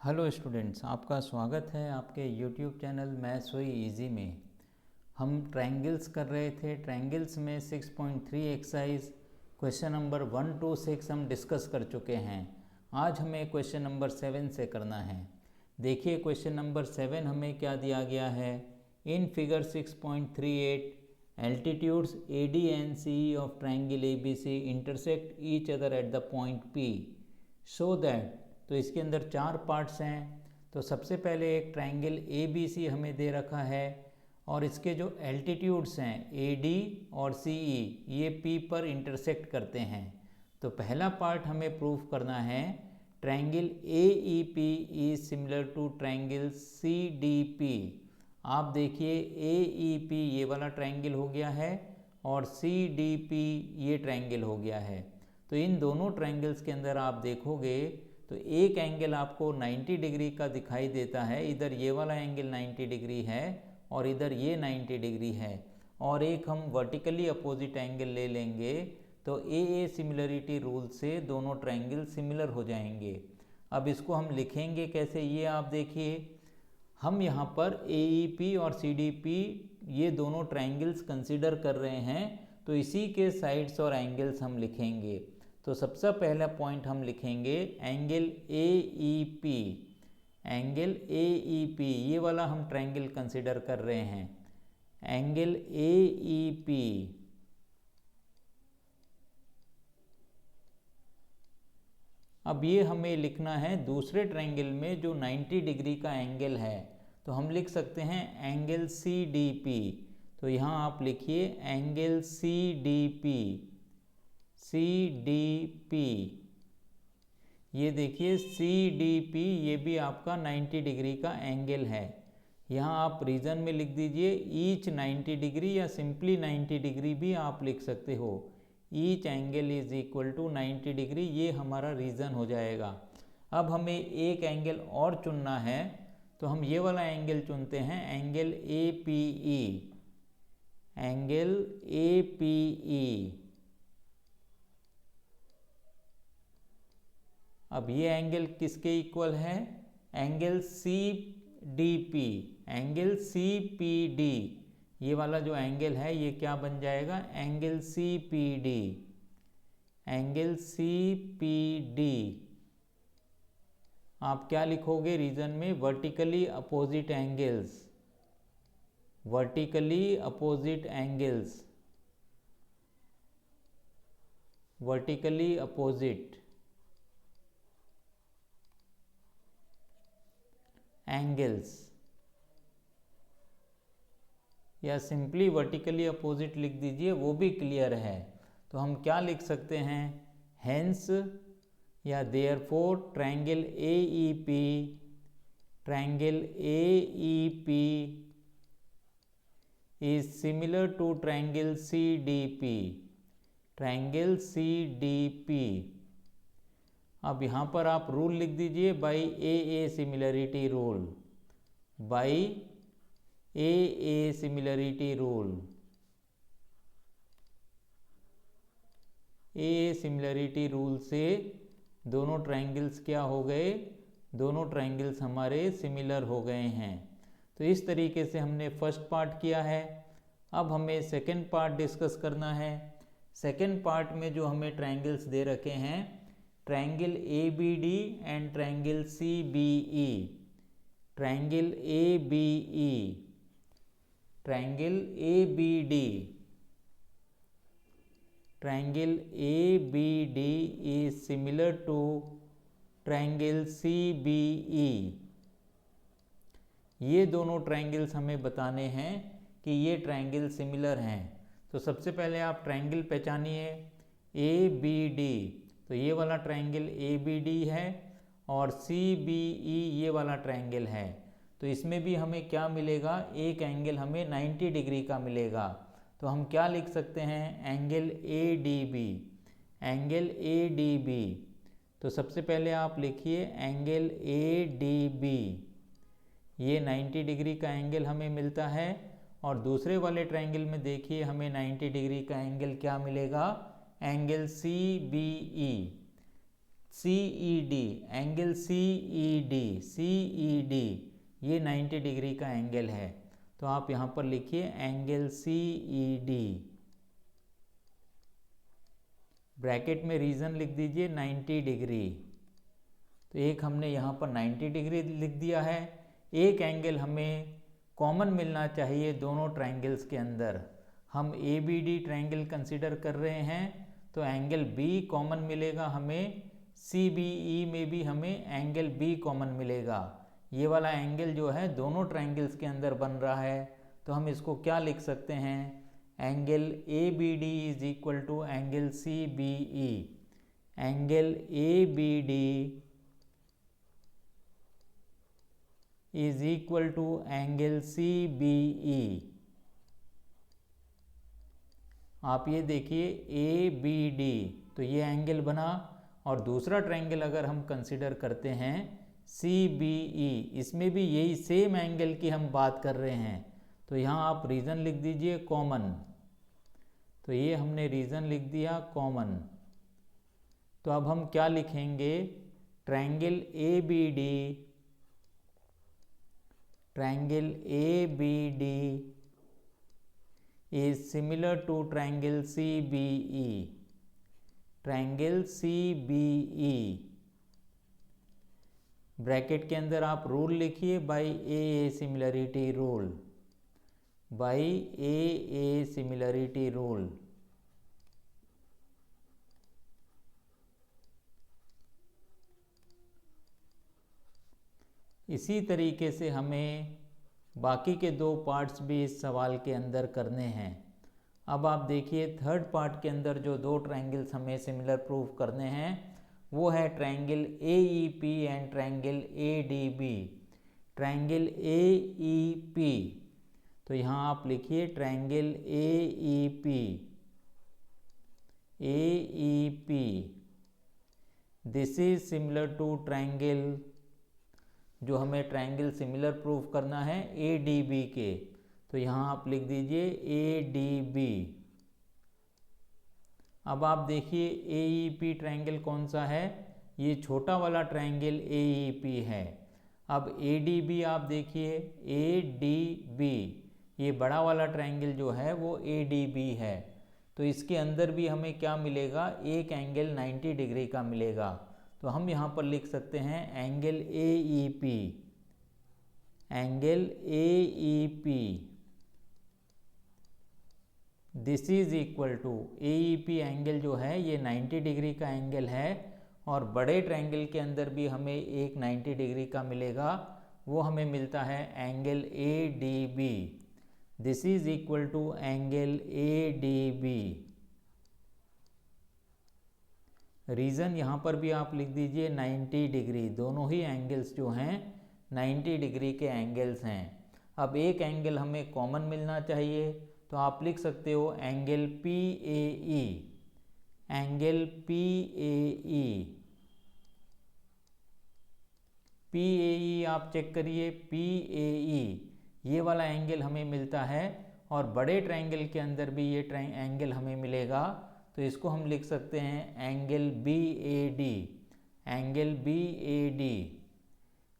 Hello students, आपका स्वागत है आपके यूट्यूब चैनल मैथ्स हुई इजी में। हम ट्रायंगल्स कर रहे थे। ट्रायंगल्स में 6.3 एक्सरसाइज क्वेश्चन नंबर 1 to 6 हम डिस्कस कर चुके हैं। आज हमें क्वेश्चन नंबर 7 से करना है। देखिए क्वेश्चन नंबर 7 हमें क्या दिया गया है। In figure 6.38 altitudes AD and CE of triangle ABC intersect each other at the point P so that. तो इसके अंदर 4 पार्ट्स हैं। तो सबसे पहले एक ट्रायंगल ABC हमें दे रखा है और इसके जो एल्टीट्यूड्स हैं AD और CE ये P पर इंटरसेक्ट करते हैं। तो पहला पार्ट हमें प्रूफ करना है triangle AEP is similar to triangle CDP। आप देखिए AEP ये वाला ट्रायंगल हो गया है और CDP ये ट्रायंगल हो गया है। तो इन दोनों ट्रायंगल्स के अंदर आप देखोगे तो एक एंगल आपको 90 डिग्री का दिखाई देता है। इधर ये वाला एंगल 90 डिग्री है और इधर ये 90 डिग्री है। और एक हम वर्टिकली अपोजिट एंगल ले लेंगे तो AA सिमिलरिटी रूल से दोनों ट्रायंगल सिमिलर हो जाएंगे। अब इसको हम लिखेंगे कैसे, ये आप देखिए। हम यहाँ पर AEP और CDP ये दोनों ट्रायंगल्स कंसिडर कर रहे हैं, तो इसी के साइड्स और एंगल्स हम लिखेंगे। तो सबसे पहला पॉइंट हम लिखेंगे एंगल AEP। एंगल AEP ये वाला हम ट्रायंगल कंसिडर कर रहे हैं, एंगल AEP। अब ये हमें लिखना है दूसरे ट्रायंगल में जो 90 डिग्री का एंगल है, तो हम लिख सकते हैं एंगल CDP। तो यहाँ आप लिखिए एंगल CDP। ये देखिए CDP ये भी आपका 90 डिग्री का एंगल है। यहाँ आप रीजन में लिख दीजिए ईच 90 डिग्री या सिंपली 90 डिग्री भी आप लिख सकते हो। Each angle is equal to 90 degree, ये हमारा रीजन हो जाएगा। अब हमें एक एंगल और चुनना है, तो हम ये वाला एंगल चुनते हैं, एंगल APE। Angle APE। अब ये एंगल किसके इक्वल है, एंगल CDP। एंगल CPD ये वाला जो एंगल है ये क्या बन जाएगा, एंगल CPD। एंगल CPD आप क्या लिखोगे रीजन में, vertically opposite angles. Vertically opposite angles. Vertically opposite angles या सिंपली वर्टिकली अपोजिट लिख दीजिए, वो भी क्लियर है। तो हम क्या लिख सकते हैं, हेंस या therefore triangle AEP is similar to triangle CDP। Triangle CDP। अब यहाँ पर आप रूल लिख दीजिए by AA similarity rule. By AA similarity rule. AA similarity rule से दोनों ट्रायंगल्स क्या हो गए, दोनों ट्रायंगल्स हमारे सिमिलर हो गए हैं। तो इस तरीके से हमने फर्स्ट पार्ट किया है। अब हमें सेकंड पार्ट डिस्कस करना है। सेकंड पार्ट में जो हमें ट्रायंगल्स दे रखे हैं, triangle ABD and triangle CBE। Triangle ABE, triangle ABD। Triangle ABD is similar to triangle CBE। ये दोनों ट्रायंगल्स हमें बताने हैं कि ये ट्रायंगल सिमिलर हैं। तो सबसे पहले आप ट्रायंगल पहचानिए ABD। तो ये वाला ट्रायंगल ABD है और CBE ये वाला ट्रायंगल है। तो इसमें भी हमें क्या मिलेगा, एक एंगल हमें 90 डिग्री का मिलेगा। तो हम क्या लिख सकते हैं, एंगल ADB। Angle ADB। तो सबसे पहले आप लिखिए एंगल ADB, ये 90 डिग्री का एंगल हमें मिलता है। और दूसरे वाले ट्रायंगल में देखिए हमें 90 डिग्री का एंगल क्या मिलेगा, angle CBE। CED, angle CED ये 90 डिग्री का एंगल है। तो आप यहाँ पर लिखिए एंगल CED, ब्रैकेट में रीजन लिख दीजिए 90 डिग्री। तो एक हमने यहाँ पर 90 डिग्री लिख दिया है। एक एंगल हमें कॉमन मिलना चाहिए दोनों ट्रायंगल्स के अंदर। हम ABD ट्रायंगल कंसीडर कर रहे हैं, तो एंगल B कॉमन मिलेगा हमें, CBE में भी हमें एंगल B कॉमन मिलेगा। ये वाला एंगल जो है दोनों ट्रायंगल्स के अंदर बन रहा है, तो हम इसको क्या लिख सकते हैं, angle ABD is equal to angle CBE। Angle ABD is equal to angle CBE। आप ये देखिए ABD, तो ये एंगल बना, और दूसरा ट्रायंगल अगर हम कंसिडर करते हैं CBE, इसमें भी यही सेम एंगल की हम बात कर रहे हैं। तो यहाँ आप रीज़न लिख दीजिए कॉमन। तो ये हमने रीज़न लिख दिया कॉमन। तो अब हम क्या लिखेंगे, triangle ABD is similar to triangle CBE। Triangle CBE, bracket के अंदर आप रूल लिखिए by AA similarity rule, by AA similarity rule. इसी तरीके से हमें बाकी के दो पार्ट्स भी इस सवाल के अंदर करने हैं। अब आप देखिए थर्ड पार्ट के अंदर जो दो ट्रायंगल्स हमें सिमिलर प्रूव करने हैं वो है triangle AEP and triangle ADB। Triangle AEP, तो यहाँ आप लिखिए triangle AEP this is similar to triangle, जो हमें ट्रायंगल सिमिलर प्रूफ करना है ADB के, तो यहाँ आप लिख दीजिए ADB। अब आप देखिए AEP ट्रायंगल कौन सा है, ये छोटा वाला ट्रायंगल AEP है। अब ADB आप देखिए ADB, ये बड़ा वाला ट्रायंगल जो है वो ADB है। तो इसके अंदर भी हमें क्या मिलेगा, एक एंगल 90 डिग्री का मिलेगा। तो हम यहाँ पर लिख सकते हैं angle AEP, angle AEP this is equal to, AEP angle जो है ये 90 डिग्री का एंगल है, और बड़े ट्रायंगल के अंदर भी हमें एक 90 डिग्री का मिलेगा, वो हमें मिलता है angle ADB। This is equal to angle ADB। Reason यहाँ पर भी आप लिख दीजिए 90 डिग्री, दोनों ही एंगल्स जो हैं 90 डिग्री के एंगल्स हैं। अब एक एंगल हमें कॉमन मिलना चाहिए, तो आप लिख सकते हो angle PAE, angle PAE। PAE आप चेक करिए, PAE ये वाला एंगल हमें मिलता है, और बड़े ट्रायंगल के अंदर भी ये एंगल हमें मिलेगा, तो इसको हम लिख सकते हैं angle BAD, angle BAD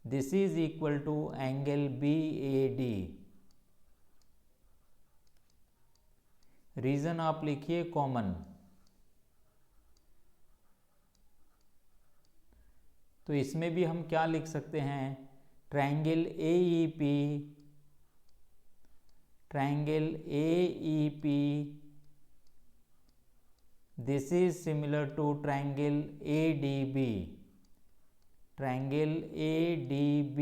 this is equal to angle BAD। Reason आप लिखिए कॉमन। तो इसमें भी हम क्या लिख सकते हैं, triangle AEP, triangle AEP this is similar to triangle ADB, triangle ADB।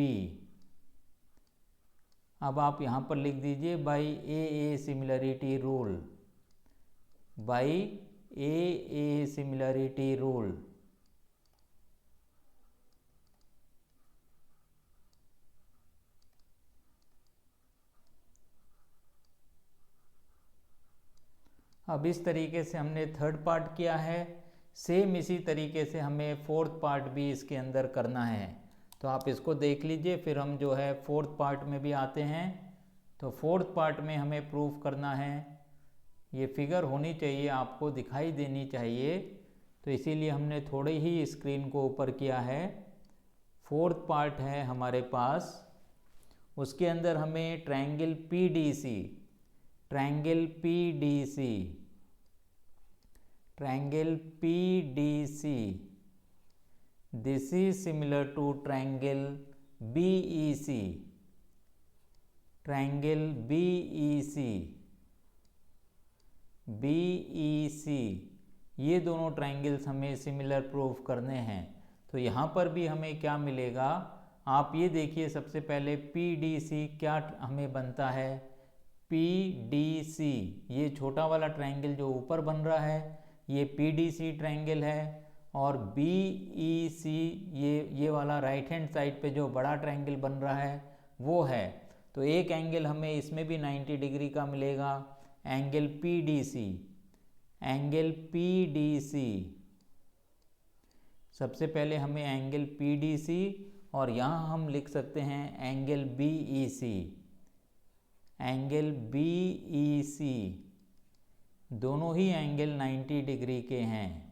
अब आप यहाँ पर लिख दीजिए by AA similarity rule, by AA similarity rule. अब इस तरीके से हमने थर्ड पार्ट किया है, सेम इसी तरीके से हमें फोर्थ पार्ट भी इसके अंदर करना है। तो आप इसको देख लीजिए, फिर हम जो है फोर्थ पार्ट में भी आते हैं। तो फोर्थ पार्ट में हमें प्रूफ करना है, ये फिगर होनी चाहिए, आपको दिखाई देनी चाहिए तो इसीलिए हमने थोड़ी ही स्क्रीन को ऊपर किया है। फोर्थ पार्ट है हमारे पास, उसके अंदर हमें triangle PDC, triangle PDC, triangle PDC, this is similar to triangle BEC, triangle BEC, BEC, ये दोनों ट्रायंगल्स हमें सिमिलर प्रूफ करने हैं। तो यहाँ पर भी हमें क्या मिलेगा, आप ये देखिए सबसे पहले पीडीसी क्या हमें बनता है। पीडीसी, ये छोटा वाला ट्रायंगल जो ऊपर बन रहा है ये पीडीसी ट्रायंगल है, और बीईसी ये वाला राइट हैंड साइड पे जो बड़ा ट्रायंगल बन रहा है वो है। तो एक एंगल हमें इसमें भी 90 डिग्री का मिलेगा, एंगल पीडीसी, एंगल पीडीसी। सबसे पहले हमें एंगल पीडीसी, और यहाँ हम लिख सकते हैं एंगल बीईसी, एंगल बीईसी, दोनों ही एंगल 90 डिग्री के हैं।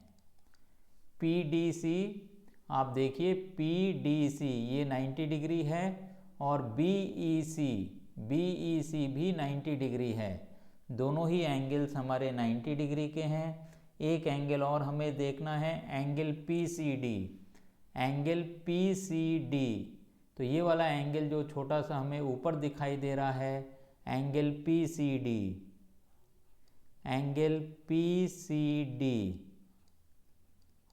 पीडीसी, आप देखिए पीडीसी ये 90 डिग्री है, और बीईसी, बीईसी भी 90 डिग्री है। दोनों ही एंगल्स हमारे 90 डिग्री के हैं। एक एंगल और हमें देखना है, एंगल पीसीडी, एंगल पीसीडी। तो ये वाला एंगल जो छोटा सा हमें ऊपर दिखाई दे रहा है, एंगल पीसीडी, एंगल पीसीडी।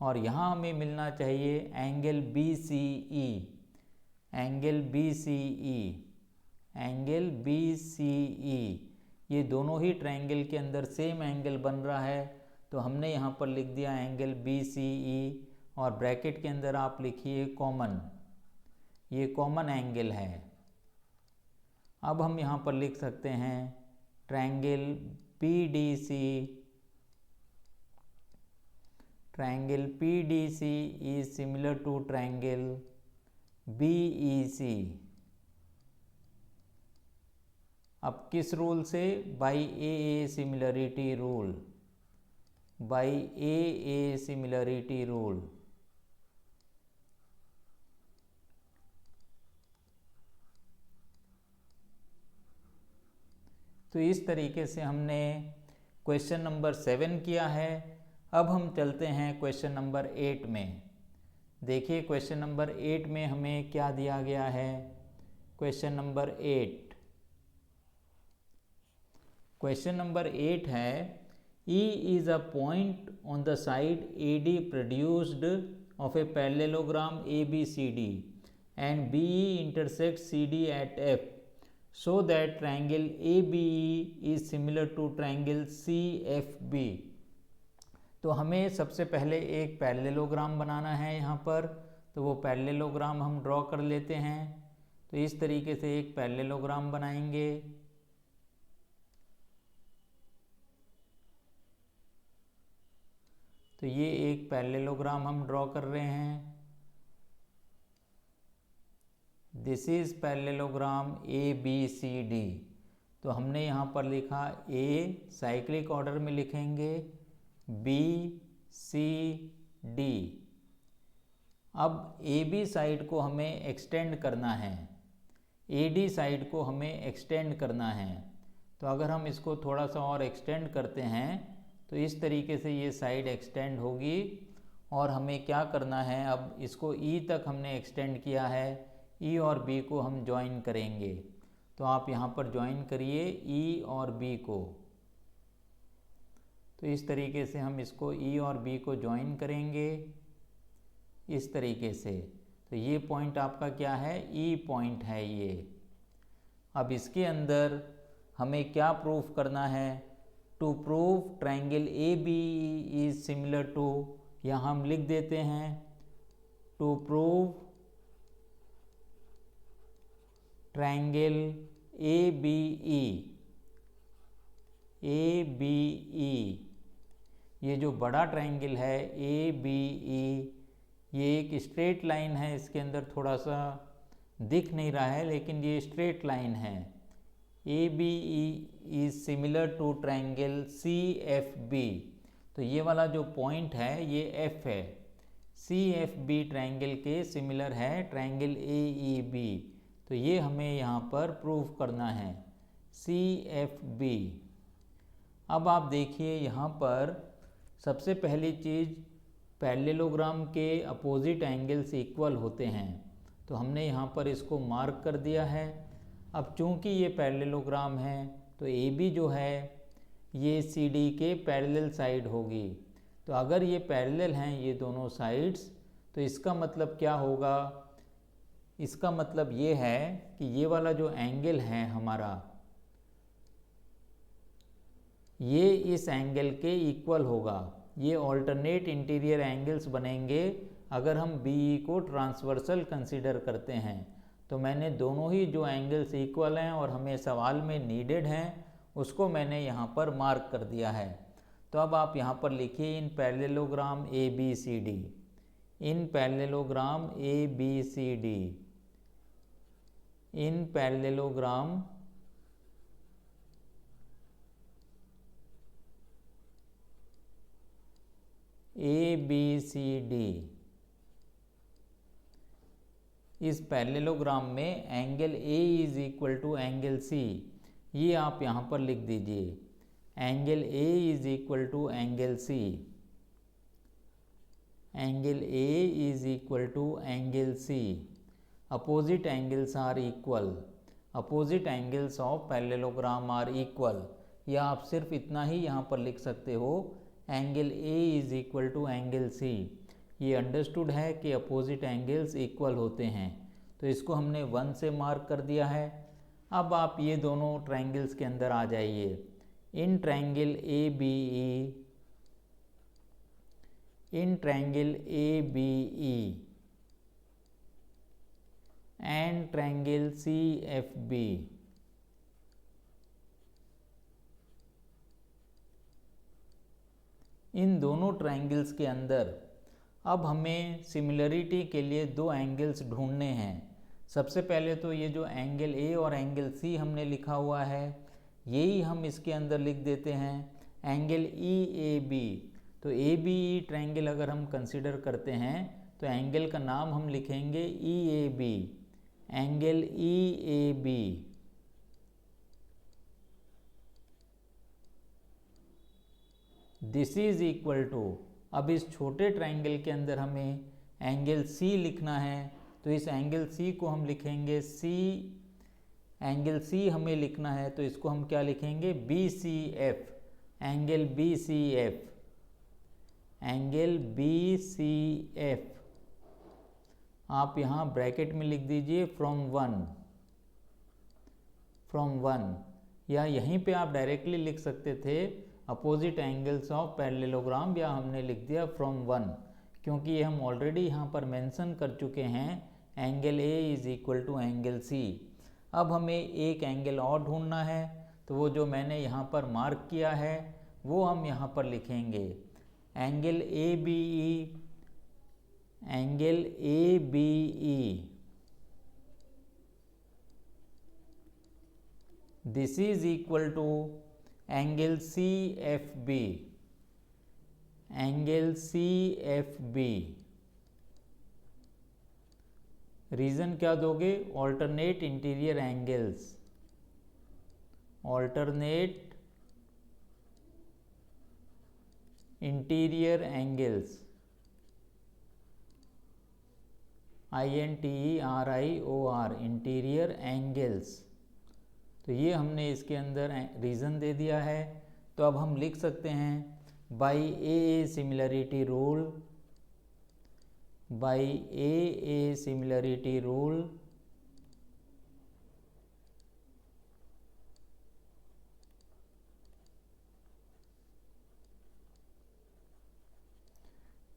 और यहाँ हमें मिलना चाहिए angle BCE, angle BCE, angle BCE. ये दोनों ही ट्रायंगल के अंदर सेम एंगल बन रहा है, तो हमने यहाँ पर लिख दिया एंगल बीसीई, और ब्रैकेट के अंदर आप लिखिए कॉमन, ये कॉमन एंगल है। अब हम यहाँ पर लिख सकते हैं triangle PDC, triangle PDC is similar to triangle BEC. अब किस रूल से, by A similarity rule, by A similarity rule. तो इस तरीके से हमने क्वेश्चन नंबर 7 किया है। अब हम चलते हैं क्वेश्चन नंबर 8 में। देखिए क्वेश्चन नंबर 8 में हमें क्या दिया गया है। क्वेश्चन नंबर 8, क्वेश्चन नंबर 8 है, E is a point on the side AD produced of a parallelogram ABCD and BE intersects CD at F, so that triangle ABE is similar to triangle CFB। तो हमें सबसे पहले एक parallelogram बनाना है यहाँ पर, तो वो पैरेललोग्राम हम ड्रॉ कर लेते हैं। तो इस तरीके से एक पैरेललोग्राम बनाएंगे। तो ये एक पैरेललोग्राम हम ड्रॉ कर रहे हैं। This is parallelogram ABCD। तो हमने यहाँ पर लिखा A साइक्लिक ऑर्डर में लिखेंगे, BCD। अब AB साइड को हमें एक्सटेंड करना है, AD साइड को हमें एक्सटेंड करना है। तो अगर हम इसको थोड़ा सा और एक्सटेंड करते हैं तो इस तरीके से ये साइड एक्सटेंड होगी। और हमें क्या करना है, अब इसको E तक हमने एक्सटेंड किया है, E और B को हम ज्वाइन करेंगे। तो आप यहाँ पर ज्वाइन करिए E और B को। तो इस तरीके से हम इसको E और B को ज्वाइन करेंगे इस तरीके से। तो ये पॉइंट आपका क्या है, E पॉइंट है ये। अब इसके अंदर हमें क्या प्रूफ करना है, to prove triangle ABE is similar to, यहाँ हम लिख देते हैं टू प्रूव ट्रायंगल ABE, ये जो बड़ा ट्रायंगल है ABE, ये एक स्ट्रेट लाइन है, इसके अंदर थोड़ा सा दिख नहीं रहा है लेकिन ये स्ट्रेट लाइन है। ABE is similar to triangle CFB। तो ये वाला जो पॉइंट है ये एफ है, सी एफ बी ट्रायंगल के सिमिलर है ट्रायंगल ए ई बी। तो ये हमें यहाँ पर प्रूव करना है, सी एफ बी। अब आप देखिए यहाँ पर सबसे पहली चीज़, पैरेललोग्राम के अपोजिट एंगल्स इक्वल होते हैं, तो हमने यहाँ पर इसको मार्क कर दिया है। अब चूँकि ये पैरेललोग्राम है तो ए बी जो है ये सी डी के पैरेलल साइड होगी। तो अगर ये पैरेलल हैं ये दोनों साइड्स, तो इसका मतलब क्या होगा, इसका मतलब ये है कि ये वाला जो एंगल है हमारा, ये इस एंगल के इक्वल होगा। ये ऑल्टरनेट इंटीरियर एंगल्स बनेंगे अगर हम बी को ट्रांसवर्सल कंसीडर करते हैं। तो मैंने दोनों ही जो एंगल्स इक्वल हैं और हमें सवाल में नीडेड हैं उसको मैंने यहाँ पर मार्क कर दिया है। तो अब आप यहाँ पर लिखिए in parallelogram A B C D, in parallelogram A B C D, in parallelogram A B C D. इस पैरेललोग्राम में angle A is equal to angle C, ये आप यहाँ पर लिख दीजिए, angle A is equal to angle C, angle A is equal to angle C. Opposite angles are equal, opposite angles of parallelogram are equal. या आप सिर्फ इतना ही यहाँ पर लिख सकते हो, angle A is equal to angle C. ये अंडरस्टूड है कि अपोजिट एंगल्स इक्वल होते हैं, तो इसको हमने 1 से मार्क कर दिया है। अब आप ये दोनों ट्रायंगल्स के अंदर आ जाइए, in triangle A B E, in triangle A B E and triangle C F B. इन दोनों ट्रायंगल्स के अंदर अब हमें सिमिलरिटी के लिए दो एंगल्स ढूंढने हैं। सबसे पहले तो ये जो एंगल ए और एंगल सी हमने लिखा हुआ है, यही हम इसके अंदर लिख देते हैं एंगल ई ए बी। तो ए बी ई ट्रायंगल अगर हम कंसिडर करते हैं तो एंगल का नाम हम लिखेंगे E A B, angle E A B. This is equal to, अब इस छोटे ट्रायंगल के अंदर हमें एंगल सी लिखना है, तो इस एंगल सी को हम लिखेंगे सी, एंगल सी हमें लिखना है तो इसको हम क्या लिखेंगे, B C F, angle B C F, angle B C F. आप यहाँ ब्रैकेट में लिख दीजिए फ्रॉम वन, या यहीं पे आप डायरेक्टली लिख सकते थे अपोजिट एंगल्स ऑफ पैरेललोग्राम, या हमने लिख दिया फ्रॉम 1, क्योंकि ये हम ऑलरेडी यहाँ पर मेंशन कर चुके हैं angle A is equal to angle C. अब हमें एक एंगल और ढूंढना है, तो वो जो मैंने यहाँ पर मार्क किया है वो हम यहाँ पर लिखेंगे, angle A B E, angle A B E. This is equal to angle C F B, angle C F B. Reason क्या दोगे, alternate interior angles, alternate interior angles, INTERIOR, interior angles. तो ये हमने इसके अंदर रीज़न दे दिया है। तो अब हम लिख सकते हैं by A similarity rule, by A similarity rule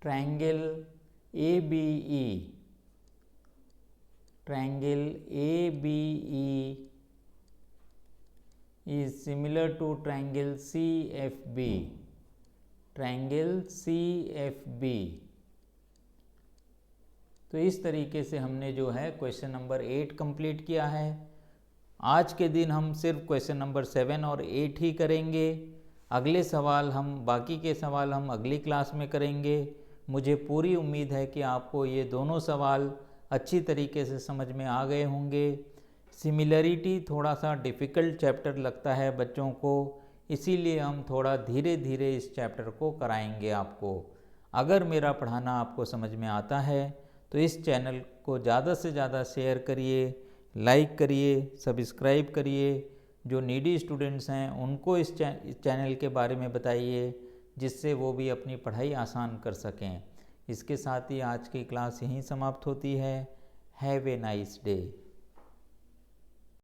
triangle ABE, triangle ABE is similar to triangle CFB, triangle CFB। तो इस तरीके से हमने जो है क्वेश्चन नंबर 8 कंप्लीट किया है। आज के दिन हम सिर्फ क्वेश्चन नंबर 7 और 8 ही करेंगे। अगले सवाल बाकी के सवाल हम अगली क्लास में करेंगे। मुझे पूरी उम्मीद है कि आपको ये दोनों सवाल अच्छी तरीके से समझ में आ गए होंगे। सिमिलरिटी थोड़ा सा डिफ़िकल्ट चैप्टर लगता है बच्चों को, इसीलिए हम थोड़ा धीरे धीरे इस चैप्टर को कराएंगे आपको। अगर मेरा पढ़ाना आपको समझ में आता है तो इस चैनल को ज़्यादा से ज़्यादा शेयर करिए, लाइक करिए, सब्सक्राइब करिए। जो नीडी स्टूडेंट्स हैं उनको इस चैनल के बारे में बताइए, जिससे वो भी अपनी पढ़ाई आसान कर सकें। इसके साथ ही आज की क्लास यहीं समाप्त होती है। Have a nice day.